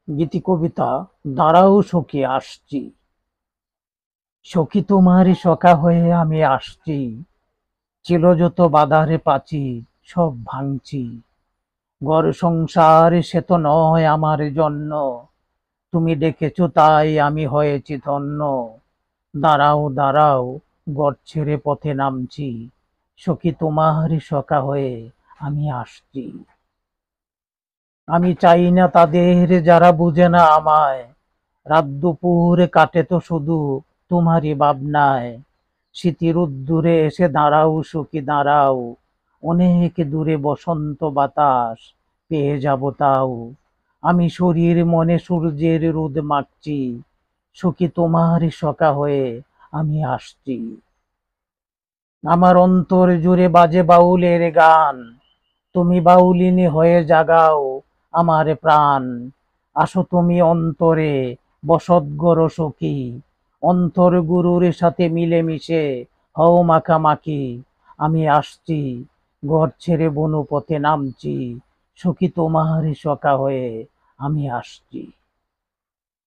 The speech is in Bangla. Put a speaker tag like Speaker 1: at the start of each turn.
Speaker 1: গীতি কবিতা দাঁড়াও সখী আসছি। সখী তোমারই সখা হয়ে আমি আসছি। ছিল যত বাধারে পাচি সব ভাঙছি। ঘর সংসার সে তো নয় আমার জন্য, তুমি ডেকেছো তাই আমি হয়েছি ধন্য। দাঁড়াও দাঁড়াও, ঘর ছেড়ে পথে নামছি। সখী তোমারই সখা হয়ে আমি আসছি। আমি চাই না তাদের যারা বুঝে না আমায়, রাত দুপুর কাটে তো শুধু তোমারই ভাবনায়। স্মৃতির উদ্দূরে এসে দাঁড়াও সখী দাঁড়াও, অনেক দূরে বসন্ত বাতাস পেয়ে যাব তাও। আমি শরীর মনে সূর্যের রোদ মাখছি, সখী তোমারই সখা হয়ে আমি আসছি। আমার অন্তর জুড়ে বাজে বাউলের গান, তুমি বাউলিনী হয়ে জাগাও আমার প্রাণ। আসো তুমি অন্তরে বসত গড় সখী, অন্তর গুরুর সাথে মিলেমিশে হও মাখামাখি। আমি আসছি, ঘর ছেড়ে বনু পথে নামছি, সখী তোমারই সখা হয়ে আমি আসছি।